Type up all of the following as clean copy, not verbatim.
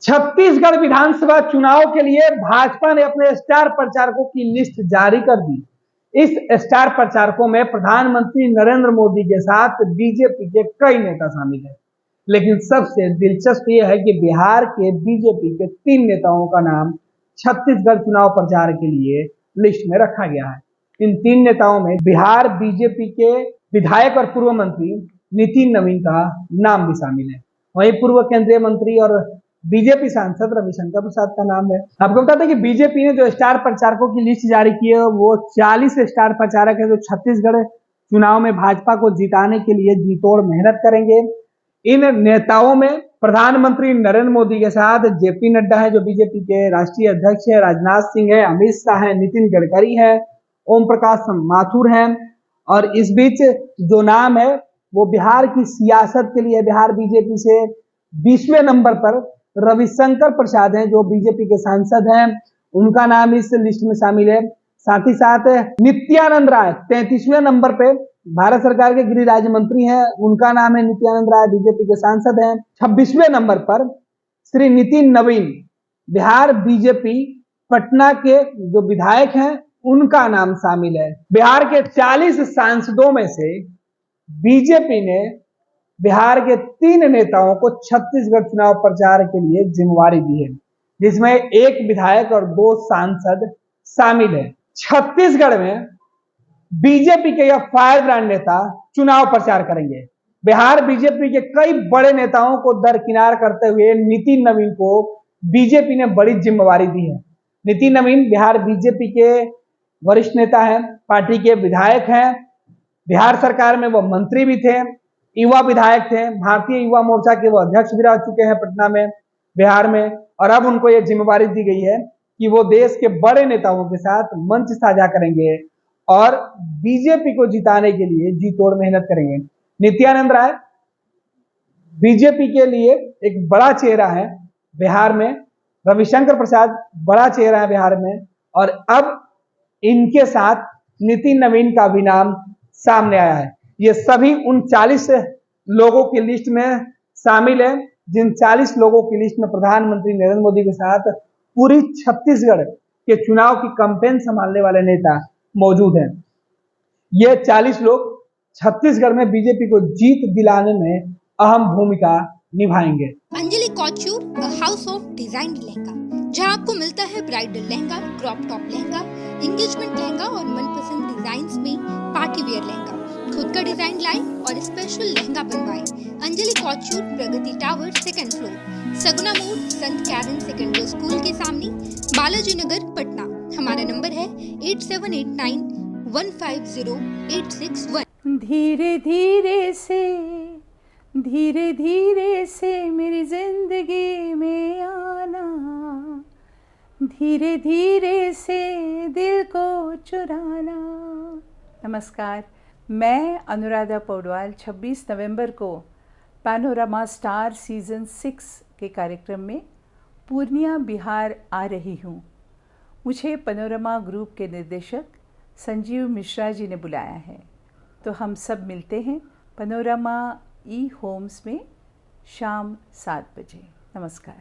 छत्तीसगढ़ विधानसभा चुनाव के लिए भाजपा ने अपने स्टार प्रचारकों की लिस्ट जारी कर दी। इस स्टार प्रचारकों में प्रधानमंत्री नरेंद्र मोदी के साथ बीजेपी के कई नेता शामिल हैं। लेकिन सबसे दिलचस्प यह है कि बिहार के बीजेपी के 3 नेताओं का नाम छत्तीसगढ़ चुनाव प्रचार के लिए लिस्ट में रखा गया है। इन 3 नेताओं में बिहार बीजेपी के विधायक और पूर्व मंत्री नितिन नवीन का नाम भी शामिल है। वहीं पूर्व केंद्रीय मंत्री और बीजेपी सांसद रविशंकर प्रसाद का नाम है। आपको बता दें कि बीजेपी ने जो स्टार प्रचारकों की लिस्ट जारी की है वो 40 स्टार प्रचारक है जो छत्तीसगढ़ चुनाव में भाजपा को जिताने के लिए जी तोड़ मेहनत करेंगे। इन नेताओं में प्रधानमंत्री नरेंद्र मोदी के साथ जेपी नड्डा है जो बीजेपी के राष्ट्रीय अध्यक्ष है, राजनाथ सिंह है, अमित शाह है, नितिन गडकरी है, ओम प्रकाश माथुर है। और इस बीच जो नाम है वो बिहार की सियासत के लिए बिहार बीजेपी से 20वें नंबर पर रविशंकर प्रसाद हैं जो बीजेपी के सांसद हैं, उनका नाम इस लिस्ट में शामिल है। साथ ही साथ नित्यानंद राय 33वें नंबर पे भारत सरकार के गृह राज्य मंत्री हैं, उनका नाम है नित्यानंद राय, बीजेपी के सांसद हैं। 26वें नंबर पर श्री नितिन नवीन बिहार बीजेपी पटना के जो विधायक हैं उनका नाम शामिल है। बिहार के 40 सांसदों में से बीजेपी ने बिहार के 3 नेताओं को छत्तीसगढ़ चुनाव प्रचार के लिए जिम्मेवारी दी है, जिसमें 1 विधायक और 2 सांसद शामिल है। छत्तीसगढ़ में बीजेपी के यह फायर ब्रांड नेता चुनाव प्रचार करेंगे। बिहार बीजेपी के कई बड़े नेताओं को दरकिनार करते हुए नितिन नवीन को बीजेपी ने बड़ी जिम्मेवारी दी है। नितिन नवीन बिहार बीजेपी के वरिष्ठ नेता हैं, पार्टी के विधायक हैं, बिहार सरकार में वो मंत्री भी थे, युवा विधायक थे, भारतीय युवा मोर्चा के वो अध्यक्ष भी रह चुके हैं पटना में, बिहार में। और अब उनको ये जिम्मेवारी दी गई है कि वो देश के बड़े नेताओं के साथ मंच साझा करेंगे और बीजेपी को जिताने के लिए जी तोड़ मेहनत करेंगे। नित्यानंद राय बीजेपी के लिए एक बड़ा चेहरा है बिहार में, रविशंकर प्रसाद बड़ा चेहरा है बिहार में, और अब इनके साथ नितिन नवीन का भी नाम सामने आया है। ये सभी उन 40 लोगों की लिस्ट में शामिल है जिन 40 लोगों की लिस्ट में प्रधानमंत्री नरेंद्र मोदी के साथ पूरी छत्तीसगढ़ के चुनाव की कैंपेन संभालने वाले नेता मौजूद हैं। ये 40 लोग छत्तीसगढ़ में बीजेपी को जीत दिलाने में अहम भूमिका निभाएंगे। Anjali couture, house of design lehenga, जहां आपको मिलता है bridal lehenga, crop top lehenga, engagement lehenga और मनपसंद डिजाइन्स में पार्टी वेयर लहंगा। खुद का डिजाइन लाएं और स्पेशल लहंगा बनवाएं। अंजलि कॉच्यूर, प्रगति टावर, 2nd फ्लोर, सगुना मोड़, संत कैरन सेकेंडरी स्कूल के सामने, बालाजी नगर, पटना। हमारा नंबर है 8789150861। धीरे धीरे से मेरी जिंदगी में आना, धीरे धीरे से दिल को चुराना। नमस्कार, मैं अनुराधा पौडवाल 26 नवंबर को पैनोरमा स्टार सीजन 6 के कार्यक्रम में पूर्णिया बिहार आ रही हूँ। मुझे पैनोरमा ग्रुप के निर्देशक संजीव मिश्रा जी ने बुलाया है, तो हम सब मिलते हैं पैनोरमा ई होम्स में शाम 7 बजे। नमस्कार।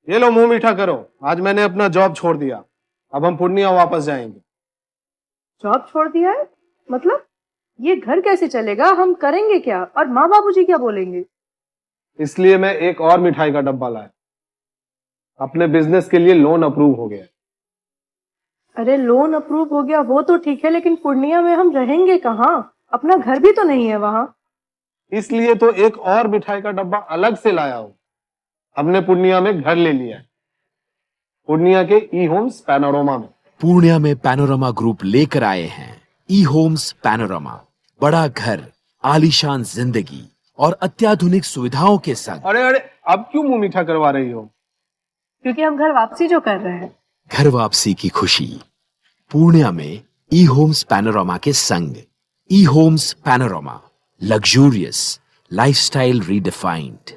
ये लो मुंह मीठा करो, आज मैंने अपना जॉब छोड़ दिया, अब हम पूर्णिया वापस जाएंगे। जॉब छोड़ दिया है? मतलब ये घर कैसे चलेगा? हम करेंगे क्या? और माँ बाबूजी क्या बोलेंगे? इसलिए मैं एक और मिठाई का डब्बा लाया। अपने बिजनेस के लिए लोन अप्रूव हो गया। अरे लोन अप्रूव हो गया वो तो ठीक है, लेकिन पूर्णिया में हम रहेंगे कहाँ? अपना घर भी तो नहीं है वहाँ। इसलिए तो एक और मिठाई का डब्बा अलग से लाया हूँ। हमने पूर्णिया में घर ले लिया है, पूर्णिया के ई होम्स पैनोरमा में। पूर्णिया में पैनोरमा ग्रुप लेकर आए हैं ई होम्स पैनोरमा। बड़ा घर, आलीशान जिंदगी और अत्याधुनिक सुविधाओं के संग। अरे अब क्यों मुंह मीठा करवा रही हो? क्योंकि हम घर वापसी जो कर रहे हैं। घर वापसी की खुशी पूर्णिया में ई होम्स पैनोरमा के संग। E homes panorama, luxurious lifestyle redefined.